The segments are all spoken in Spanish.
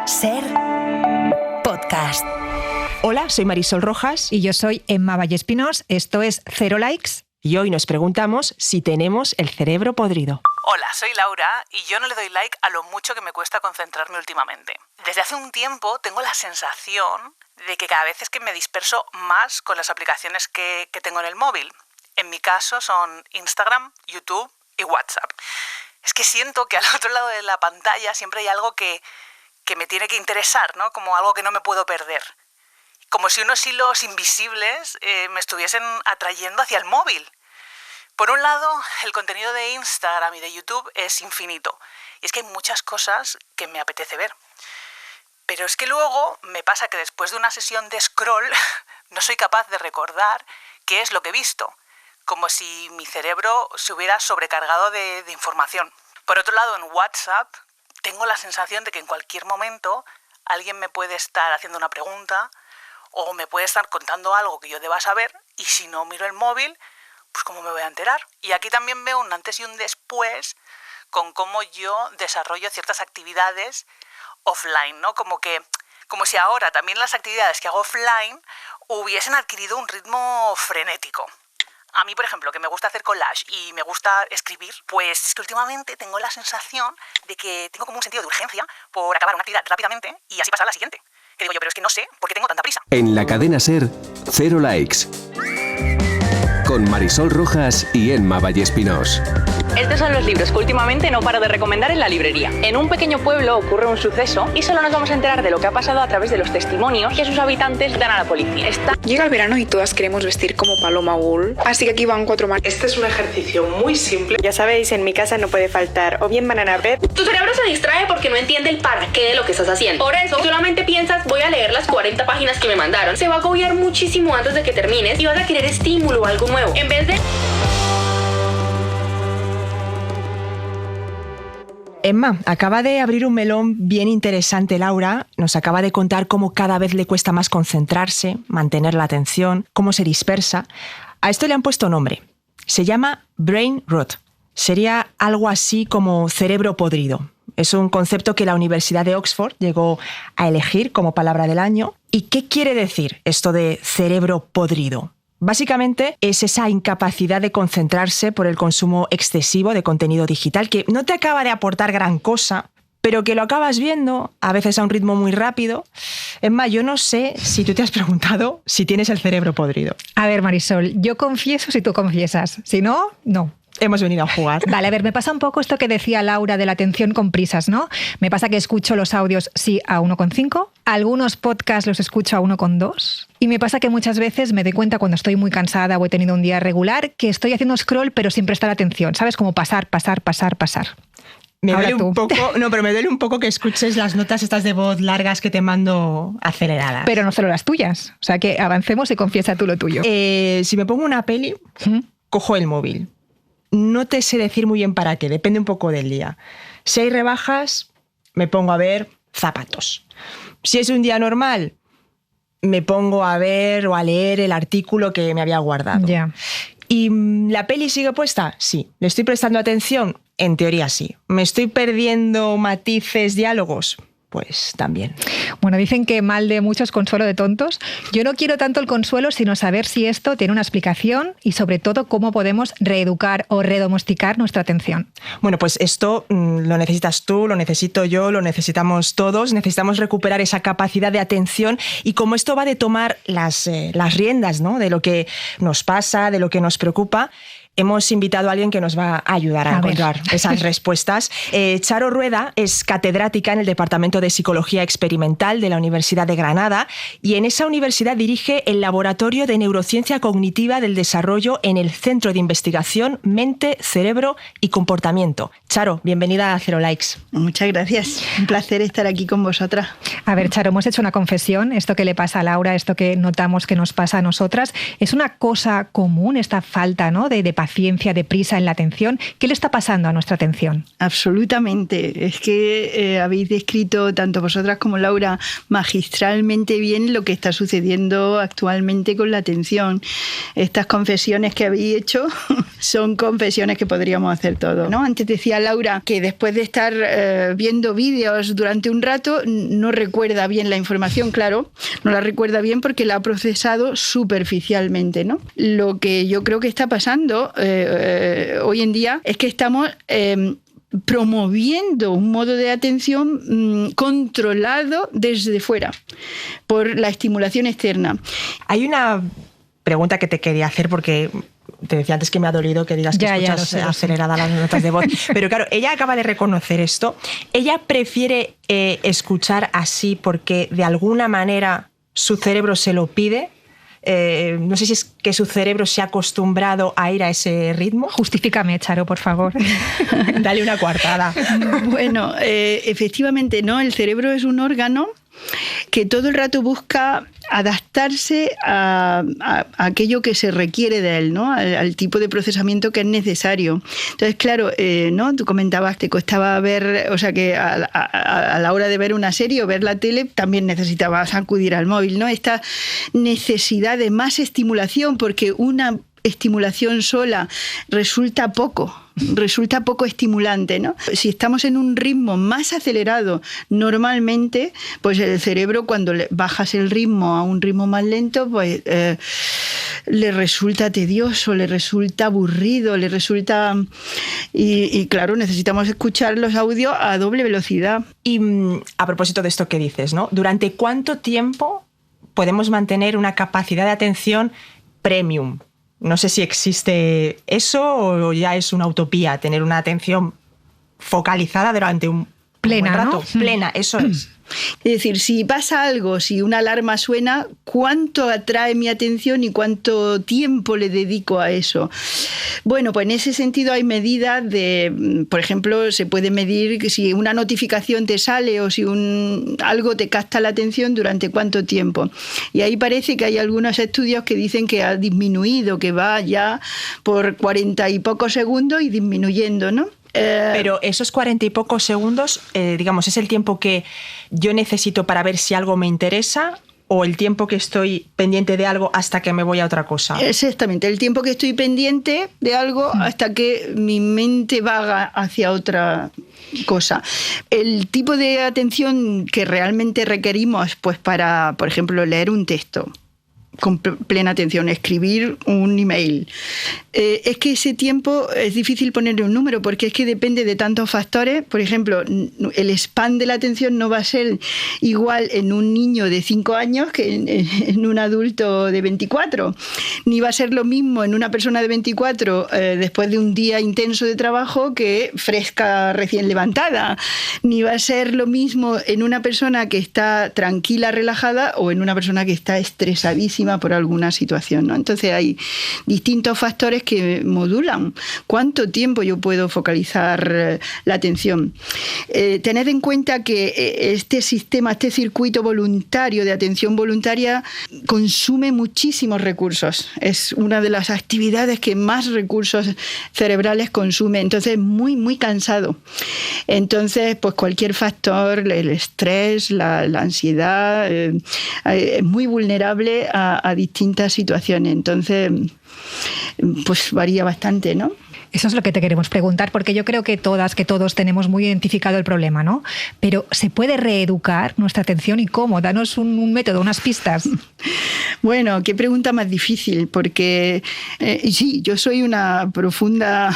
Ser podcast. Hola, soy Marisol Rojas. Y yo soy Emma Vallespinos. Esto es Cero Likes. Y hoy nos preguntamos si tenemos el cerebro podrido. Hola, soy Laura y yo no le doy like a lo mucho que me cuesta concentrarme últimamente. Desde hace un tiempo tengo la sensación de que cada vez es que me disperso más con las aplicaciones que tengo en el móvil. En mi caso son Instagram, YouTube y WhatsApp. Es que siento que al otro lado de la pantalla siempre hay algo que me tiene que interesar, ¿no? Como algo que no me puedo perder. Como si unos hilos invisibles me estuviesen atrayendo hacia el móvil. Por un lado, el contenido de Instagram y de YouTube es infinito. Y es que hay muchas cosas que me apetece ver. Pero es que luego me pasa que después de una sesión de scroll no soy capaz de recordar qué es lo que he visto. Como si mi cerebro se hubiera sobrecargado de información. Por otro lado, en WhatsApp tengo la sensación de que en cualquier momento alguien me puede estar haciendo una pregunta o me puede estar contando algo que yo deba saber y si no miro el móvil, pues ¿cómo me voy a enterar? Y aquí también veo un antes y un después con cómo yo desarrollo ciertas actividades offline, ¿no? Como si ahora también las actividades que hago offline hubiesen adquirido un ritmo frenético. A mí, por ejemplo, que me gusta hacer collage y me gusta escribir, pues es que últimamente tengo la sensación de que tengo como un sentido de urgencia por acabar una actividad rápidamente y así pasar a la siguiente. Que digo yo, pero es que no sé por qué tengo tanta prisa. En la cadena SER, Cero Likes. Con Marisol Rojas y Emma Vallespinos. Estos son los libros que últimamente no paro de recomendar en la librería. En un pequeño pueblo ocurre un suceso y solo nos vamos a enterar de lo que ha pasado a través de los testimonios que sus habitantes dan a la policía. Llega el verano y todas queremos vestir como Paloma Wool, así que aquí van 4 más. Este es un ejercicio muy simple. Ya sabéis, en mi casa no puede faltar o bien banana bread. Tu cerebro se distrae porque no entiende el para qué de lo que estás haciendo. Por eso, solamente piensas, voy a leer las 40 páginas que me mandaron. Se va a agobiar muchísimo antes de que termines y vas a querer estímulo o algo nuevo. En vez de... Emma, acaba de abrir un melón bien interesante, Laura. Nos acaba de contar cómo cada vez le cuesta más concentrarse, mantener la atención, cómo se dispersa. A esto le han puesto nombre. Se llama brain rot. Sería algo así como cerebro podrido. Es un concepto que la Universidad de Oxford llegó a elegir como palabra del año. ¿Y qué quiere decir esto de cerebro podrido? Básicamente es esa incapacidad de concentrarse por el consumo excesivo de contenido digital que no te acaba de aportar gran cosa, pero que lo acabas viendo, a veces a un ritmo muy rápido. Emma, yo no sé si tú te has preguntado si tienes el cerebro podrido. A ver, Marisol, yo confieso si tú confiesas. Si no, no. Hemos venido a jugar. Vale, a ver, me pasa un poco esto que decía Laura de la atención con prisas, ¿no? Me pasa que escucho los audios, sí, a 1,5, algunos podcasts los escucho a 1,2 y me pasa que muchas veces me doy cuenta cuando estoy muy cansada o he tenido un día regular que estoy haciendo scroll pero sin prestar atención, ¿sabes? Como pasar. Me duele un poco que escuches las notas estas de voz largas que te mando aceleradas. Pero no solo las tuyas, o sea que avancemos y confiesa tú lo tuyo. Si me pongo una peli, cojo el móvil. No te sé decir muy bien para qué, depende un poco del día. Si hay rebajas, me pongo a ver zapatos. Si es un día normal, me pongo a ver o a leer el artículo que me había guardado. Ya. ¿Y la peli sigue puesta? Sí. ¿Le estoy prestando atención? En teoría sí. ¿Me estoy perdiendo matices, diálogos? Pues también. Bueno, dicen que mal de muchos, consuelo de tontos. Yo no quiero tanto el consuelo, sino saber si esto tiene una explicación y sobre todo cómo podemos reeducar o redomesticar nuestra atención. Bueno, pues esto lo necesitas tú, lo necesito yo, lo necesitamos todos. Necesitamos recuperar esa capacidad de atención y como esto va de tomar las riendas, ¿no? De lo que nos pasa, de lo que nos preocupa, hemos invitado a alguien que nos va a ayudar a encontrar esas respuestas. Charo Rueda es catedrática en el Departamento de Psicología Experimental de la Universidad de Granada y en esa universidad dirige el Laboratorio de Neurociencia Cognitiva del Desarrollo en el Centro de Investigación Mente, Cerebro y Comportamiento. Charo, bienvenida a Cero Likes. Muchas gracias. Un placer estar aquí con vosotras. A ver, Charo, hemos hecho una confesión. Esto que le pasa a Laura, esto que notamos que nos pasa a nosotras, ¿es una cosa común esta falta, ¿no? de paciencia paciencia, de prisa en la atención. ¿Qué le está pasando a nuestra atención? Absolutamente. Es que habéis descrito tanto vosotras como Laura magistralmente bien lo que está sucediendo actualmente con la atención. Estas confesiones que habéis hecho son confesiones que podríamos hacer todos, ¿no? Antes decía Laura que después de estar viendo vídeos durante un rato no recuerda bien la información, claro, no la recuerda bien porque la ha procesado superficialmente, ¿no? Lo que yo creo que está pasando hoy en día es que estamos promoviendo un modo de atención controlado desde fuera por la estimulación externa. Hay una pregunta que te quería hacer porque te decía antes que me ha dolido que digas que escuchas aceleradas las notas de voz. Pero claro, ella acaba de reconocer esto. Ella prefiere escuchar así porque de alguna manera su cerebro se lo pide. No sé si es que su cerebro se ha acostumbrado a ir a ese ritmo. Justifícame, Charo, por favor. Dale una coartada. Bueno, efectivamente, ¿no? El cerebro es un órgano que todo el rato busca adaptarse a aquello que se requiere de él, ¿no? Al tipo de procesamiento que es necesario. Entonces, claro, ¿no? Tú comentabas, te costaba ver, o sea, que a la hora de ver una serie o ver la tele también necesitabas acudir al móvil, ¿no? Esta necesidad de más estimulación, porque una estimulación sola resulta poco estimulante, ¿no? Si estamos en un ritmo más acelerado normalmente, pues el cerebro cuando bajas el ritmo a un ritmo más lento, pues le resulta tedioso, le resulta aburrido, le resulta... Y claro, necesitamos escuchar los audios a doble velocidad. Y a propósito de esto que dices, ¿no? ¿Durante cuánto tiempo podemos mantener una capacidad de atención premium? No sé si existe eso o ya es una utopía tener una atención focalizada durante un buen rato. ¿No? Plena, eso es. Es decir, si pasa algo, si una alarma suena, ¿cuánto atrae mi atención y cuánto tiempo le dedico a eso? Bueno, pues en ese sentido hay medidas de, por ejemplo, se puede medir que si una notificación te sale o si algo te capta la atención durante cuánto tiempo. Y ahí parece que hay algunos estudios que dicen que ha disminuido, que va ya por 40 y pocos segundos y disminuyendo, ¿no? Pero esos 40 y pocos segundos, digamos, ¿es el tiempo que yo necesito para ver si algo me interesa o el tiempo que estoy pendiente de algo hasta que me voy a otra cosa? Exactamente, el tiempo que estoy pendiente de algo hasta que mi mente vaga hacia otra cosa. El tipo de atención que realmente requerimos, pues para, por ejemplo, leer un texto con plena atención, escribir un email. Es que ese tiempo es difícil ponerle un número porque es que depende de tantos factores. Por ejemplo, el span de la atención no va a ser igual en un niño de 5 años que en un adulto de 24. Ni va a ser lo mismo en una persona de 24 después de un día intenso de trabajo que fresca recién levantada. Ni va a ser lo mismo en una persona que está tranquila, relajada o en una persona que está estresadísima por alguna situación, ¿no? Entonces hay distintos factores que modulan cuánto tiempo yo puedo focalizar la atención. Tened en cuenta que este sistema, este circuito voluntario de atención voluntaria consume muchísimos recursos. Es una de las actividades que más recursos cerebrales consume. Entonces es muy, muy cansado. Entonces, pues cualquier factor, el estrés, la ansiedad, es muy vulnerable a distintas situaciones. Entonces, pues varía bastante, ¿no? Eso es lo que te queremos preguntar, porque yo creo que todas, que todos tenemos muy identificado el problema, ¿no? Pero ¿se puede reeducar nuestra atención y cómo? Danos un método, unas pistas. Bueno, qué pregunta más difícil, porque sí, yo soy una profunda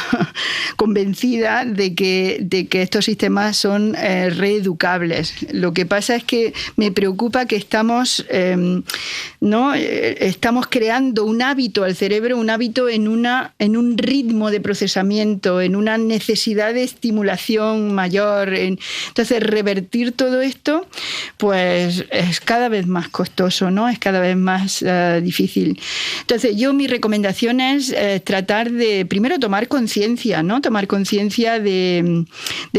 convencida de que estos sistemas son reeducables. Lo que pasa es que me preocupa que estamos creando un hábito al cerebro, un hábito en un ritmo de procesamiento, en una necesidad de estimulación mayor. Entonces, revertir todo esto, pues es cada vez más costoso, ¿no? Es cada vez más más difícil. Entonces, mi recomendación es tratar de, primero, tomar conciencia, ¿no? Tomar conciencia de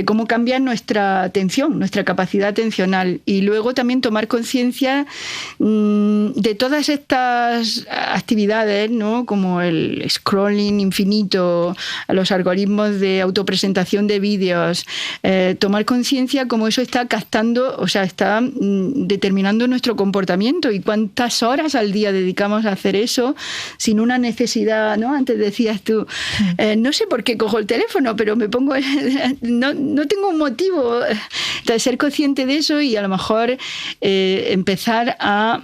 cómo cambia nuestra atención, nuestra capacidad atencional. Y luego también tomar conciencia de todas estas actividades, ¿no? Como el scrolling infinito, los algoritmos de autopresentación de vídeos, tomar conciencia cómo eso está captando, o sea, está determinando nuestro comportamiento y cuántas horas al día dedicamos a hacer eso sin una necesidad, ¿no? Antes decías tú, no sé por qué cojo el teléfono, pero me pongo, no tengo un motivo. Entonces, ser consciente de eso y a lo mejor empezar a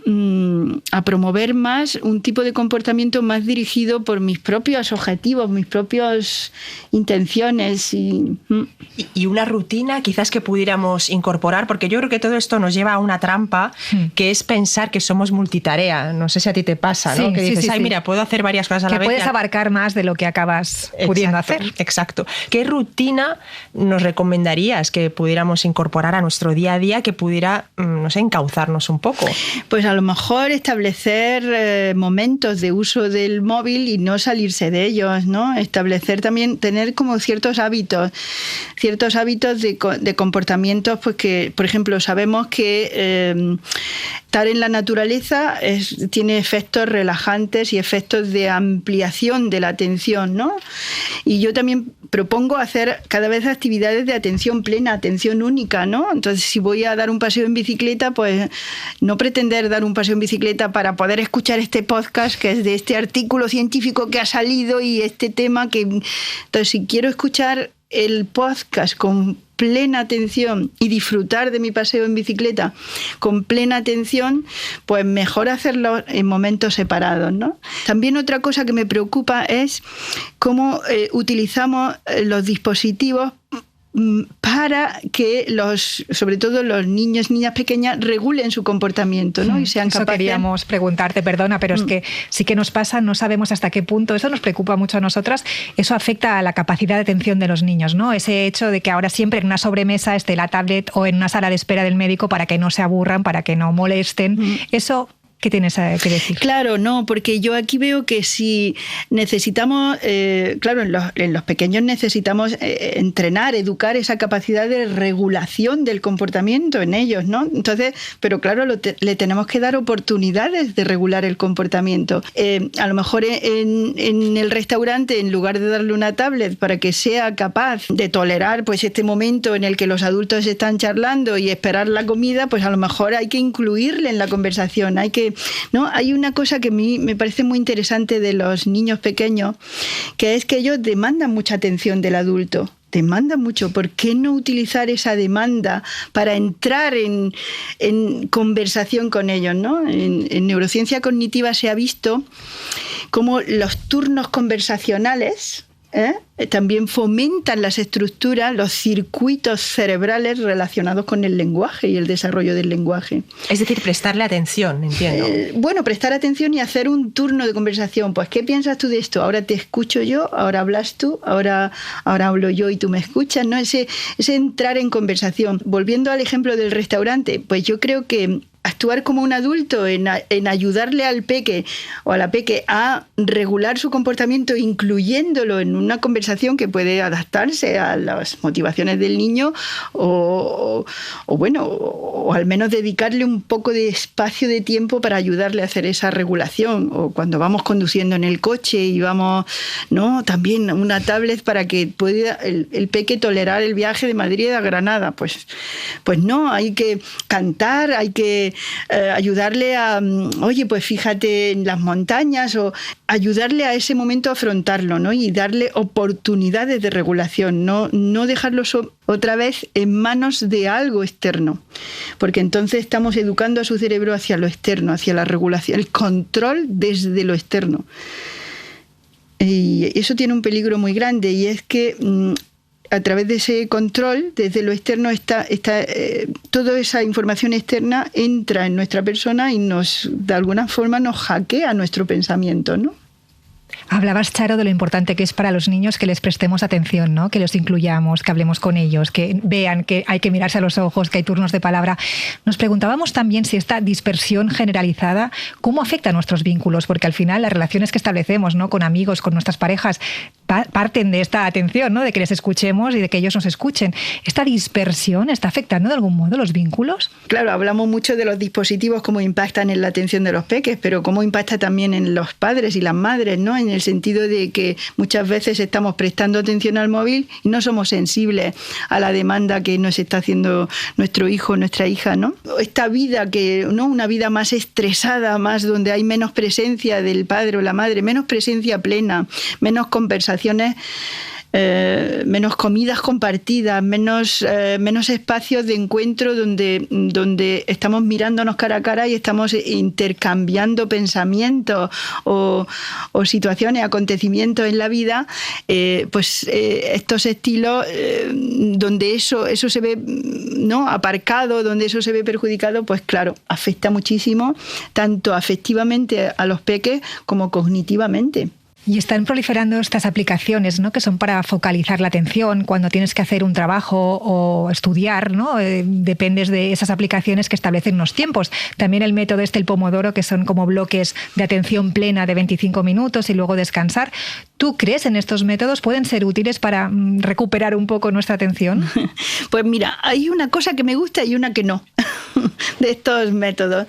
promover más un tipo de comportamiento más dirigido por mis propios objetivos, mis propias intenciones. Y una rutina quizás que pudiéramos incorporar, porque yo creo que todo esto nos lleva a una trampa, que es pensar que somos multitarea. No sé si a ti te pasa, ¿no? Que dices, mira, puedo hacer varias cosas a la vez. Que puedes abarcar más de lo que acabas pudiendo hacer. Exacto. ¿Qué rutina nos recomendarías que pudiéramos incorporar a nuestro día a día que pudiera, no sé, encauzarnos un poco? Pues a lo mejor establecer momentos de uso del móvil y no salirse de ellos, ¿no? Establecer también, tener como ciertos hábitos de comportamientos, pues que, por ejemplo, sabemos que estar en la naturaleza tiene efectos relajantes y efectos de ampliación de la atención, ¿no? Y yo también propongo hacer cada vez actividades de atención plena, atención única, ¿no? Entonces, si voy a dar un paseo en bicicleta, pues no pretender dar un paseo en bicicleta para poder escuchar este podcast que es de este artículo científico que ha salido y este tema que... Entonces, si quiero escuchar el podcast con plena atención y disfrutar de mi paseo en bicicleta con plena atención, pues mejor hacerlo en momentos separados, ¿no? También otra cosa que me preocupa es cómo utilizamos los dispositivos para que sobre todo los niños y niñas pequeñas regulen su comportamiento, ¿no? Y sean eso capaces. Queríamos preguntarte, perdona, pero es que sí que nos pasa, no sabemos hasta qué punto, eso nos preocupa mucho a nosotras, eso afecta a la capacidad de atención de los niños, ¿no? Ese hecho de que ahora siempre en una sobremesa esté la tablet o en una sala de espera del médico para que no se aburran, para que no molesten, eso... ¿Qué tienes que decir? Claro, no, porque yo aquí veo que si necesitamos, claro, en los pequeños necesitamos entrenar, educar esa capacidad de regulación del comportamiento en ellos, ¿no? Entonces, pero claro, le tenemos que dar oportunidades de regular el comportamiento. A lo mejor en el restaurante, en lugar de darle una tablet para que sea capaz de tolerar pues este momento en el que los adultos están charlando y esperar la comida, pues a lo mejor hay que incluirle en la conversación, ¿no? Hay una cosa que a mí me parece muy interesante de los niños pequeños, que es que ellos demandan mucha atención del adulto. Demandan mucho. ¿Por qué no utilizar esa demanda para entrar en conversación con ellos, ¿no? En neurociencia cognitiva se ha visto cómo los turnos conversacionales también fomentan las estructuras, los circuitos cerebrales relacionados con el lenguaje y el desarrollo del lenguaje. Es decir, prestarle atención, entiendo. Bueno, prestar atención y hacer un turno de conversación. Pues, ¿qué piensas tú de esto? Ahora te escucho yo, ahora hablas tú, ahora hablo yo y tú me escuchas, ¿no? Ese entrar en conversación. Volviendo al ejemplo del restaurante, pues yo creo que actuar como un adulto en ayudarle al peque o a la peque a regular su comportamiento, incluyéndolo en una conversación que puede adaptarse a las motivaciones del niño o al menos dedicarle un poco de espacio de tiempo para ayudarle a hacer esa regulación. O cuando vamos conduciendo en el coche y vamos, ¿no? También una tablet para que pueda el peque tolerar el viaje de Madrid a Granada. Pues no, hay que cantar, hay que ayudarle a, oye, pues fíjate en las montañas, o ayudarle a ese momento a afrontarlo, ¿no? Y darle oportunidades de regulación, no dejarlo otra vez en manos de algo externo, porque entonces estamos educando a su cerebro hacia lo externo, hacia la regulación, el control desde lo externo. Y eso tiene un peligro muy grande, y es que a través de ese control, desde lo externo, toda esa información externa entra en nuestra persona y de alguna forma nos hackea nuestro pensamiento, ¿no? Hablabas, Charo, de lo importante que es para los niños que les prestemos atención, ¿no? Que los incluyamos, que hablemos con ellos, que vean que hay que mirarse a los ojos, que hay turnos de palabra. Nos preguntábamos también si esta dispersión generalizada, ¿cómo afecta a nuestros vínculos? Porque al final las relaciones que establecemos, ¿no? Con amigos, con nuestras parejas, parten de esta atención, ¿no? De que les escuchemos y de que ellos nos escuchen. ¿Esta dispersión está afectando de algún modo los vínculos? Claro, hablamos mucho de los dispositivos, cómo impactan en la atención de los peques, pero cómo impacta también en los padres y las madres, ¿no? En el sentido de que muchas veces estamos prestando atención al móvil y no somos sensibles a la demanda que nos está haciendo nuestro hijo, nuestra hija, ¿no? Esta vida que, ¿no? Una vida más estresada, más donde hay menos presencia del padre o la madre, menos presencia plena, menos conversaciones, menos comidas compartidas, menos espacios de encuentro donde estamos mirándonos cara a cara y estamos intercambiando pensamientos o situaciones, acontecimientos en la vida, estos estilos donde eso se ve, ¿no? Aparcado, donde eso se ve perjudicado, pues claro, afecta muchísimo, tanto afectivamente a los peques como cognitivamente. Y están proliferando estas aplicaciones, ¿no? Que son para focalizar la atención cuando tienes que hacer un trabajo o estudiar, ¿no? Dependes de esas aplicaciones que establecen unos tiempos. También el método el Pomodoro, que son como bloques de atención plena de 25 minutos y luego descansar. ¿Tú crees en estos métodos? ¿Pueden ser útiles para recuperar un poco nuestra atención? Pues mira, hay una cosa que me gusta y una que no de estos métodos.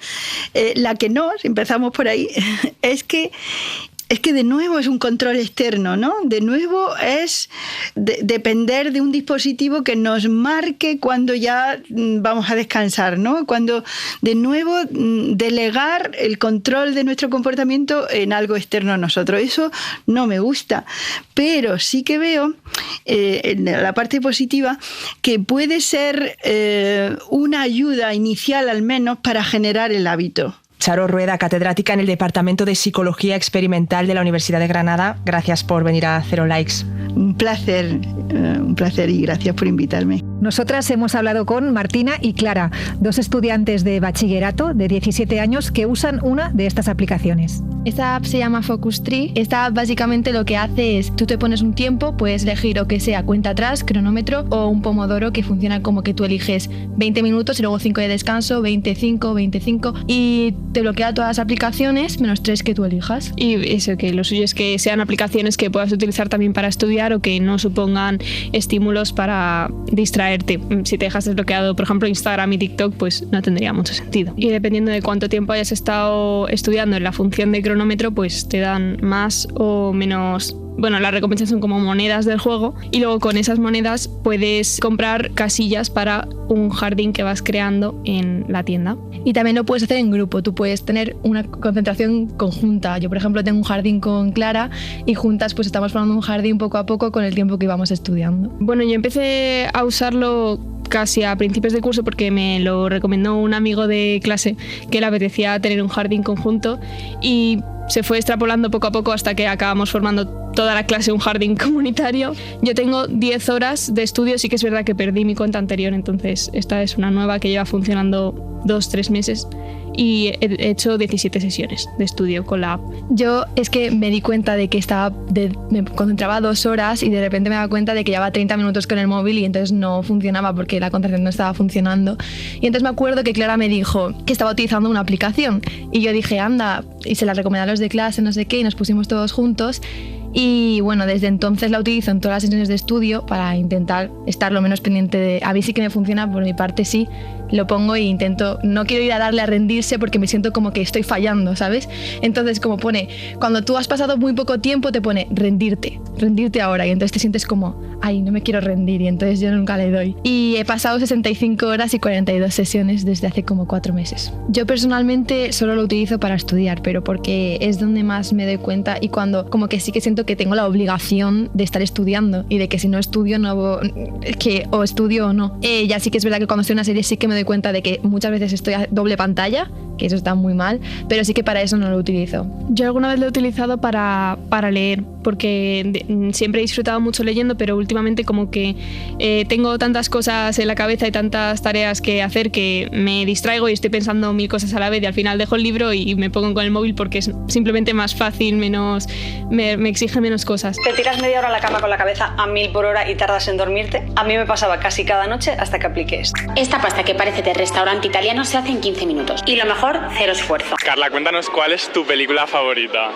La que no, si empezamos por ahí, es que de nuevo es un control externo, ¿no? De nuevo es depender de un dispositivo que nos marque cuando ya vamos a descansar, ¿no? Cuando de nuevo delegar el control de nuestro comportamiento en algo externo a nosotros. Eso no me gusta, pero sí que veo en la parte positiva que puede ser una ayuda inicial al menos para generar el hábito. Charo Rueda, catedrática en el Departamento de Psicología Experimental de la Universidad de Granada. Gracias por venir a Cero Likes. Un placer y gracias por invitarme. Nosotras hemos hablado con Martina y Clara, dos estudiantes de bachillerato de 17 años que usan una de estas aplicaciones. Esta app se llama Focus Tree. Esta app básicamente lo que hace es, tú te pones un tiempo, puedes elegir o que sea cuenta atrás, cronómetro o un pomodoro que funciona como que tú eliges 20 minutos y luego 5 de descanso, 25 y te bloquea todas las aplicaciones menos 3 que tú elijas. Y eso, que lo suyo es que sean aplicaciones que puedas utilizar también para estudiar o que no supongan estímulos para distraerte. Si te dejas desbloqueado, por ejemplo, Instagram y TikTok, pues no tendría mucho sentido. Y dependiendo de cuánto tiempo hayas estado estudiando en la función de cronómetro, pues te dan más o menos. Bueno, las recompensas son como monedas del juego y luego con esas monedas puedes comprar casillas para un jardín que vas creando en la tienda. Y también lo puedes hacer en grupo, tú puedes tener una concentración conjunta. Yo, por ejemplo, tengo un jardín con Clara y juntas pues estamos formando un jardín poco a poco con el tiempo que íbamos estudiando. Bueno, yo empecé a usarlo casi a principios de curso porque me lo recomendó un amigo de clase que le apetecía tener un jardín conjunto y se fue extrapolando poco a poco hasta que acabamos formando toda la clase un jardín comunitario. Yo tengo 10 horas de estudio, sí que es verdad que perdí mi cuenta anterior, entonces esta es una nueva que lleva funcionando 2-3 meses y he hecho 17 sesiones de estudio con la app. Yo es que me di cuenta de que me concentraba 2 horas y de repente me daba cuenta de que llevaba 30 minutos con el móvil y entonces no funcionaba porque la concentración no estaba funcionando. Y entonces me acuerdo que Clara me dijo que estaba utilizando una aplicación y yo dije, anda, y se la recomendé a los de clase, no sé qué, y nos pusimos todos juntos. Y bueno, desde entonces la utilizo en todas las sesiones de estudio para intentar estar lo menos pendiente de... A mí sí que me funciona, por mi parte sí, lo pongo e intento... No quiero ir a darle a rendirse porque me siento como que estoy fallando, ¿sabes? Entonces como pone, cuando tú has pasado muy poco tiempo te pone rendirte ahora y entonces te sientes como, ay, no me quiero rendir y entonces yo nunca le doy. Y he pasado 65 horas y 42 sesiones desde hace como 4 meses. Yo personalmente solo lo utilizo para estudiar, pero porque es donde más me doy cuenta y cuando como que sí que siento que tengo la obligación de estar estudiando y de que si no estudio o estudio o no. Ya sí que es verdad que cuando estoy en una serie sí que me doy cuenta de que muchas veces estoy a doble pantalla, que eso está muy mal, pero sí que para eso no lo utilizo. Yo alguna vez lo he utilizado para leer, porque siempre he disfrutado mucho leyendo, pero últimamente como que tengo tantas cosas en la cabeza y tantas tareas que hacer que me distraigo y estoy pensando 1000 cosas a la vez y al final dejo el libro y me pongo con el móvil porque es simplemente más fácil, me exige menos cosas. ¿Te tiras media hora a la cama con la cabeza a 1000 por hora y tardas en dormirte? A mí me pasaba casi cada noche hasta que apliqué esto. Esta pasta que parece de restaurante italiano se hace en 15 minutos. Y lo mejor, cero esfuerzo. Carla, cuéntanos cuál es tu película favorita.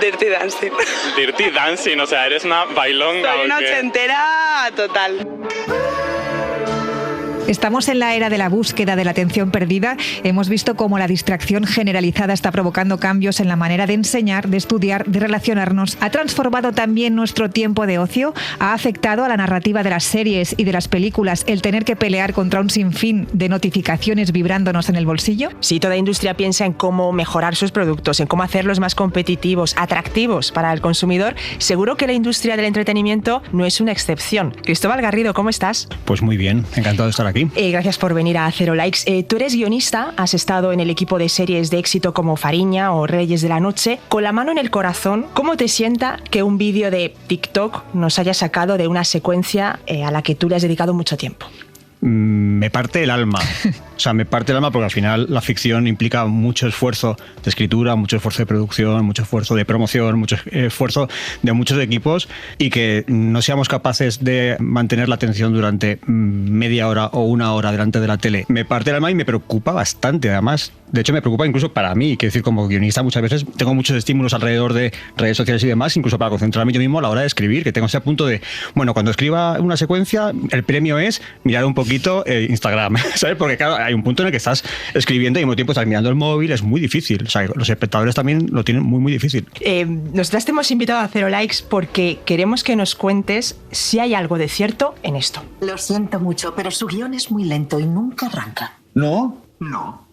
Dirty Dancing. Dirty Dancing, o sea, eres una bailonga. Soy una ochentera total. Estamos en la era de la búsqueda de la atención perdida. Hemos visto cómo la distracción generalizada está provocando cambios en la manera de enseñar, de estudiar, de relacionarnos. Ha transformado también nuestro tiempo de ocio. Ha afectado a la narrativa de las series y de las películas el tener que pelear contra un sinfín de notificaciones vibrándonos en el bolsillo. Sí, toda industria piensa en cómo mejorar sus productos, en cómo hacerlos más competitivos, atractivos para el consumidor. Seguro que la industria del entretenimiento no es una excepción. Cristóbal Garrido, ¿cómo estás? Pues muy bien, encantado de estar aquí. Gracias por venir a Zero Likes. Tú eres guionista, has estado en el equipo de series de éxito como Fariña o Reyes de la Noche. Con la mano en el corazón, ¿cómo te sienta que un vídeo de TikTok nos haya sacado de una secuencia a la que tú le has dedicado mucho tiempo? Me parte el alma. O sea, me parte el alma porque al final la ficción implica mucho esfuerzo de escritura, mucho esfuerzo de producción, mucho esfuerzo de promoción, mucho esfuerzo de muchos equipos, y que no seamos capaces de mantener la atención durante media hora o una hora delante de la tele. Me parte el alma y me preocupa bastante, además. De hecho, me preocupa incluso para mí. Quiero decir, como guionista muchas veces tengo muchos estímulos alrededor de redes sociales y demás, incluso para concentrarme yo mismo a la hora de escribir, que tengo ese punto de, bueno, cuando escriba una secuencia, el premio es mirar un poquito Instagram, ¿sabes? Porque claro, hay un punto en el que estás escribiendo y al mismo tiempo estás mirando el móvil, es muy difícil. O sea, los espectadores también lo tienen muy, muy difícil. Nosotras te hemos invitado a Zero Likes porque queremos que nos cuentes si hay algo de cierto en esto. Lo siento mucho, pero su guión es muy lento y nunca arranca. ¿No? No.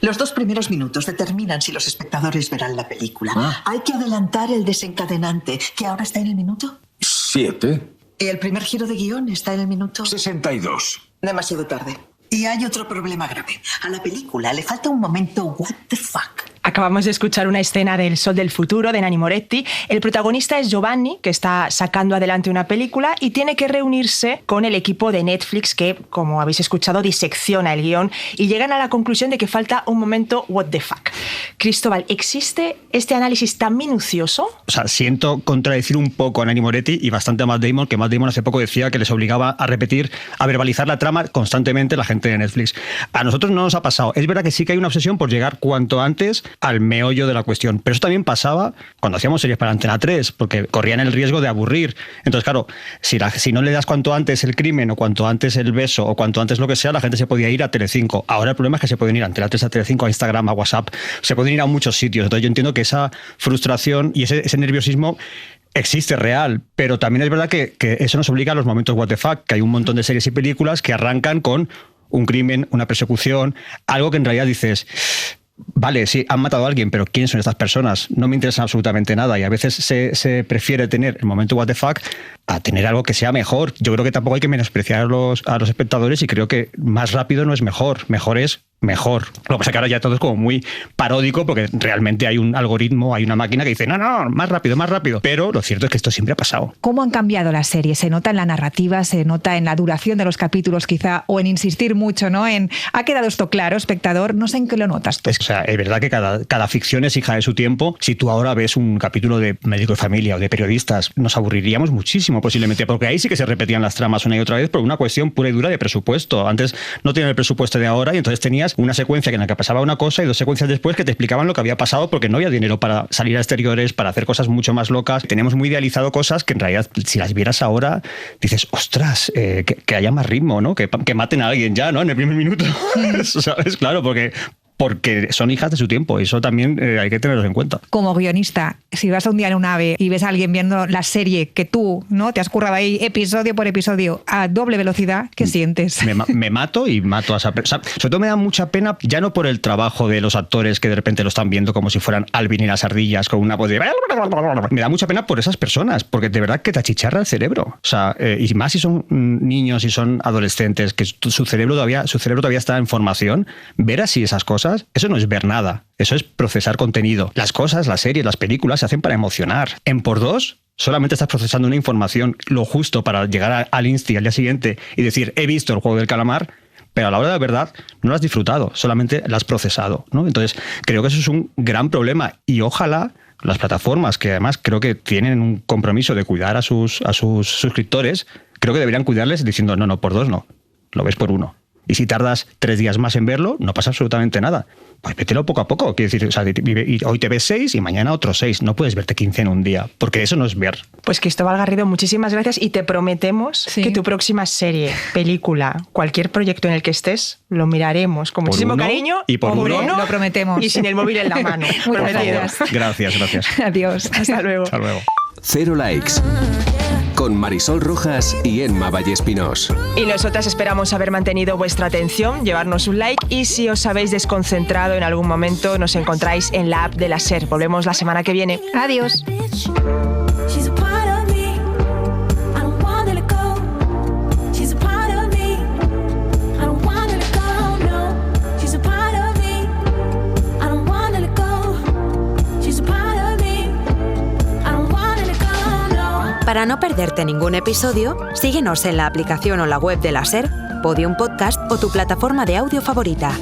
Los 2 primeros minutos determinan si los espectadores verán la película. Hay que adelantar el desencadenante, que ahora está en el minuto 7. Y el primer giro de guión está en el minuto 62. Demasiado tarde. Y hay otro problema grave. A la película le falta un momento what the fuck. Acabamos de escuchar una escena del Sol del Futuro de Nanni Moretti. El protagonista es Giovanni, que está sacando adelante una película y tiene que reunirse con el equipo de Netflix que, como habéis escuchado, disecciona el guión y llegan a la conclusión de que falta un momento what the fuck. Cristóbal, ¿existe este análisis tan minucioso? O sea, siento contradecir un poco a Nanni Moretti y bastante a Matt Damon, que Matt Damon hace poco decía que les obligaba a repetir, a verbalizar la trama constantemente la gente de Netflix. A nosotros no nos ha pasado. Es verdad que sí que hay una obsesión por llegar cuanto antes al meollo de la cuestión. Pero eso también pasaba cuando hacíamos series para Antena 3, porque corrían el riesgo de aburrir. Entonces, claro, si no le das cuanto antes el crimen, o cuanto antes el beso, o cuanto antes lo que sea, la gente se podía ir a Telecinco. Ahora el problema es que se pueden ir a Antena 3, a Telecinco, a Instagram, a WhatsApp. Se pueden ir a muchos sitios. Entonces yo entiendo que esa frustración y ese nerviosismo existe real, pero también es verdad que eso nos obliga a los momentos what the fuck, que hay un montón de series y películas que arrancan con un crimen, una persecución, algo que en realidad dices, vale, sí, han matado a alguien, pero ¿quiénes son estas personas? No me interesa absolutamente nada, y a veces se prefiere tener el momento what the fuck a tener algo que sea mejor. Yo creo que tampoco hay que menospreciar a los espectadores, y creo que más rápido no es mejor, mejor es mejor. Lo que pasa es que ahora ya todo es como muy paródico, porque realmente hay un algoritmo, hay una máquina que dice, no, más rápido. Pero lo cierto es que esto siempre ha pasado. ¿Cómo han cambiado las series? ¿Se nota en la narrativa, se nota en la duración de los capítulos quizá, o en insistir mucho, ¿no? En, ¿ha quedado esto claro, espectador? No sé en qué lo notas tú. O sea, es verdad que cada ficción es hija de su tiempo. Si tú ahora ves un capítulo de Médico de Familia o de Periodistas, nos aburriríamos muchísimo posiblemente, porque ahí sí que se repetían las tramas una y otra vez por una cuestión pura y dura de presupuesto. Antes no tenían el presupuesto de ahora, y entonces tenías una secuencia en la que pasaba una cosa y 2 secuencias después que te explicaban lo que había pasado, porque no había dinero para salir a exteriores, para hacer cosas mucho más locas. Tenemos muy idealizado cosas que en realidad, si las vieras ahora, dices, ostras, que haya más ritmo, ¿no? Que maten a alguien ya, ¿no? En el primer minuto. ¿Sabes? Claro, porque porque son hijas de su tiempo y eso también hay que tenerlo en cuenta. Como guionista, si vas un día en un AVE y ves a alguien viendo la serie que tú, ¿no?, te has currado ahí episodio por episodio a doble velocidad, ¿qué sientes? Me mato y mato a esa persona. Sobre todo me da mucha pena, ya no por el trabajo de los actores que de repente lo están viendo como si fueran Alvin y las ardillas con una voz de... Me da mucha pena por esas personas, porque de verdad que te achicharra el cerebro. O sea, y más si son niños y son adolescentes, que su cerebro todavía está en formación, ver así esas cosas, eso no es ver nada, eso es procesar contenido. Las cosas, las series, las películas se hacen para emocionar. En por dos, solamente estás procesando una información lo justo para llegar al Insti al día siguiente y decir, he visto el juego del calamar, pero a la hora de la verdad no lo has disfrutado, solamente lo has procesado, ¿no? Entonces, creo que eso es un gran problema y ojalá las plataformas, que además creo que tienen un compromiso de cuidar a sus suscriptores, creo que deberían cuidarles diciendo, no, por dos no, lo ves por uno. Y si tardas 3 días más en verlo, no pasa absolutamente nada. Pues vételo poco a poco. Quiero decir, o sea, hoy te ves 6 y mañana otros 6. No puedes verte 15 en un día, porque eso no es ver. Pues Cristóbal Garrido, muchísimas gracias y te prometemos que tu próxima serie, película, cualquier proyecto en el que estés, lo miraremos con muchísimo cariño. Y por uno, lo prometemos. Y sin el móvil en la mano. Muchas gracias. Adiós. Hasta luego. Hasta luego. 0 likes. Con Marisol Rojas y Emma Vallespinós. Y nosotras esperamos haber mantenido vuestra atención, llevarnos un like y si os habéis desconcentrado en algún momento nos encontráis en la app de la SER. Volvemos la semana que viene. Adiós. Para no perderte ningún episodio, síguenos en la aplicación o la web de la SER, Podium Podcast o tu plataforma de audio favorita.